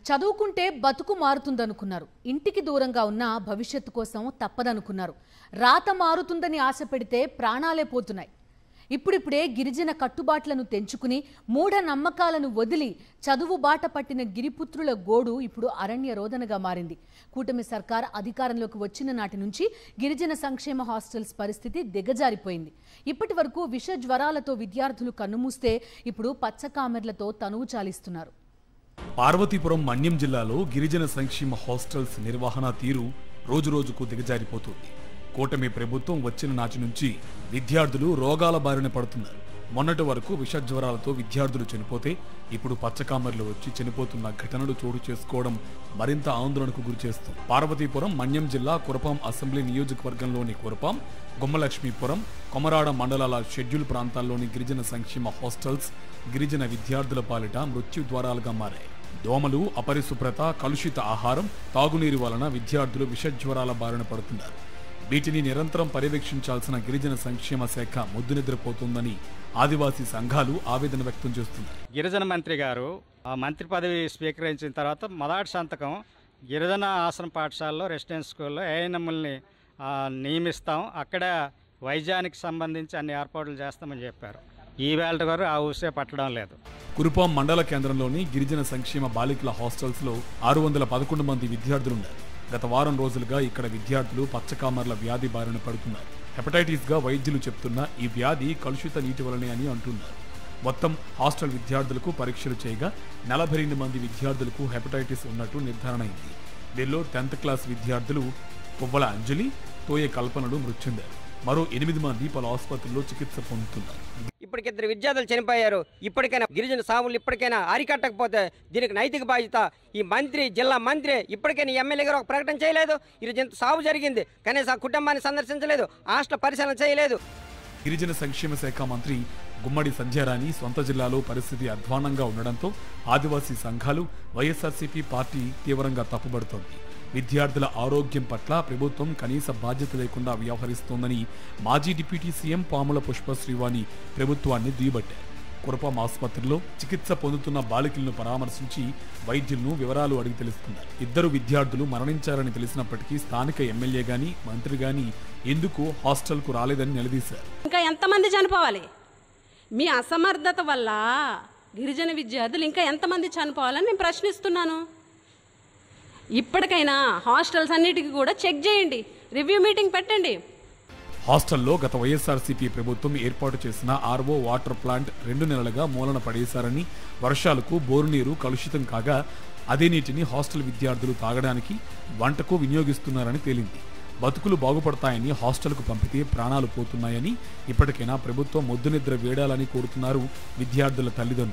చదువుకుంటే బతుకు మారుతుందనుకున్నారు. ఇంటికి దూరంగా ఉన్న భవిష్యత్తు కోసం తప్పదనుకున్నారు. రాత మారుతుందని ఆశ పెడితే ప్రాణాలే పోతున్నాయి. ఇప్పుడిప్పుడే గిరిజన కట్టుబాట్లను తెంచుకుని మూఢ నమ్మకాలను వదిలి చదువు బాట పట్టిన గిరిపుత్రుల గోడు ఇప్పుడు అరణ్య రోదనగా మారింది. కూటమి సర్కార్ అధికారంలోకి వచ్చిన నాటి నుంచి గిరిజన సంక్షేమ హాస్టల్స్ పరిస్థితి దిగజారిపోయింది. ఇప్పటి వరకు విష జ్వరాలతో విద్యార్థులు కన్నుమూస్తే ఇప్పుడు పచ్చకామెర్లతో తనువు చాలిస్తున్నారు. పార్వతీపురం మన్యం జిల్లాలో గిరిజన సంక్షేమ హాస్టల్స్ నిర్వహణ తీరు రోజురోజుకు దిగజారిపోతుంది. కూటమి ప్రభుత్వం వచ్చిన నాటి నుంచి విద్యార్థులు రోగాల బారిన పడుతున్నారు. మొన్నటి వరకు విషజ్వరాలతో విద్యార్థులు చనిపోతే ఇప్పుడు పచ్చకామర్లు వచ్చి చనిపోతున్న ఘటనలు చోటు చేసుకోవడం మరింత ఆందోళనకు గురిచేస్తుంది. పార్వతీపురం మన్యం జిల్లా కురపాం అసెంబ్లీ నియోజకవర్గంలోని కురపాం, గుమ్మలక్ష్మీపురం, కొమరాడ మండలాల షెడ్యూల్ ప్రాంతాల్లోని గిరిజన సంక్షేమ హాస్టల్స్ గిరిజన విద్యార్థుల పాలిట మృత్యు ద్వారాలుగా మారాయి. దోమలు, అపరిశుభ్రత, కలుషిత ఆహారం, తాగునీరు వలన విద్యార్థులు విషజ్వరాల బారిన పడుతున్నారు. వీటిని నిరంతరం పర్యవేక్షించాల్సిన గిరిజన సంక్షేమ శాఖ ముద్దునిద్రపోతుందని ఆదివాసీ సంఘాలు ఆవేదన వ్యక్తం చేస్తున్నారు. గిరిజన మంత్రి గారు ఆ మంత్రి పదవి స్వీకరించిన తర్వాత మొదటి సంతకం గిరిజన ఆశ్రమ పాఠశాలలో రెసిడెన్స్ స్కూల్లో ఏఎన్ఎంఎల్ని నియమిస్తాం, అక్కడ వైద్యానికి సంబంధించి అన్ని ఏర్పాట్లు చేస్తామని చెప్పారు. ఈ వేళ గారు ఆ ఊసే పట్టడం లేదు. కురుపాం మండల కేంద్రంలోని గిరిజన సంక్షేమ బాలికల హాస్టల్స్లో 611 మంది విద్యార్థులున్నారు. గత వారం రోజులుగా ఇక్కడ విద్యార్థులు పచ్చకామర్ల వ్యాధి బారిన పడుతున్నారు. హెపటైటిస్ గా వైద్యులు చెప్తున్న ఈ వ్యాధి కలుషిత నీటి వలనే అని అంటున్నారు. మొత్తం హాస్టల్ విద్యార్థులకు పరీక్షలు చేయగా 42 మంది విద్యార్థులకు హెపటైటిస్ ఉన్నట్టు నిర్ధారణ అయింది. వీరిలో 10th క్లాస్ విద్యార్థులు పువ్వల అంజలి, తోయ కల్పనలు మృతి చెందారు. మరో 8 మంది పలు ఆసుపత్రుల్లో చికిత్స పొందుతున్నారు. ఇప్పటికి 2 విద్యార్థులు చనిపోయారు. ఇప్పటికైనా గిరిజన సాములు ఇప్పటికైనా అరికట్టకపోతే దీనికి నైతిక బాధ్యత ఈ మంత్రి, జిల్లా మంత్రి ఇప్పటికైనా ఎమ్మెల్యే గారు ఒక ప్రకటన చేయలేదు. ఈరోజు ఇంత సాగు జరిగింది, కనీసం ఆ కుటుంబాన్ని సందర్శించలేదు, హాస్టల్ పరిశీలన చేయలేదు. గిరిజన సంక్షేమ శాఖ మంత్రి గుమ్మడి సంధ్యారాణి సొంత జిల్లాలో పరిస్థితి అధ్వానంగా ఉండడంతో ఆదివాసీ సంఘాలు, వైఎస్ఆర్సీపీ పార్టీ తీవ్రంగా తప్పుబడుతోంది. విద్యార్థుల ఆరోగ్యం పట్ల ప్రభుత్వం కనీస బాధ్యత లేకుండా వ్యవహరిస్తోందని మాజీ డిప్యూటీ సీఎం పాముల పుష్ప శ్రీవాణి ప్రభుత్వాన్ని దుయ్యబట్టారు. కురపాం ఆసుపత్రిలో చికిత్స పొందుతున్న బాలికలను పరామర్శించి వైద్యులను వివరాలు అడిగి తెలుసుకున్నారు. 2 విద్యార్థులు మరణించారని తెలిసినప్పటికీ స్థానిక ఎమ్మెల్యే గాని మంత్రి గాని ఎందుకు హాస్టల్కు రాలేదని నిలదీశారు. ఇంకా ఎంతమంది చనిపోవాలి? మీ అసమర్థత వల్ల గిరిజన విద్యార్థులు ఇంకా ఎంతమంది చనిపోవాలని నేను ప్రశ్నిస్తున్నాను. ఇప్పటికైనా హాస్టల్స్ అన్నిటికీ కూడా చెక్ చేయండి, రివ్యూ మీటింగ్ పెట్టండి. హాస్టల్లో గత వైఎస్ఆర్సీపీ ప్రభుత్వం ఏర్పాటు చేసిన ఆర్ఓ వాటర్ ప్లాంట్ 2 నెలలుగా మూలన పడేశారని, వర్షాలకు బోరు నీరు కలుషితం కాగా అదే నీటిని హాస్టల్ విద్యార్థులు తాగడానికి, వంటకు వినియోగిస్తున్నారని తేలింది. బతుకులు బాగుపడతాయని హాస్టల్కు పంపితే ప్రాణాలు పోతున్నాయని ఇప్పటికైనా ప్రభుత్వం మొద్దునిద్ర వేడాలని కోరుతున్నారు విద్యార్థుల తల్లిదండ్రులు.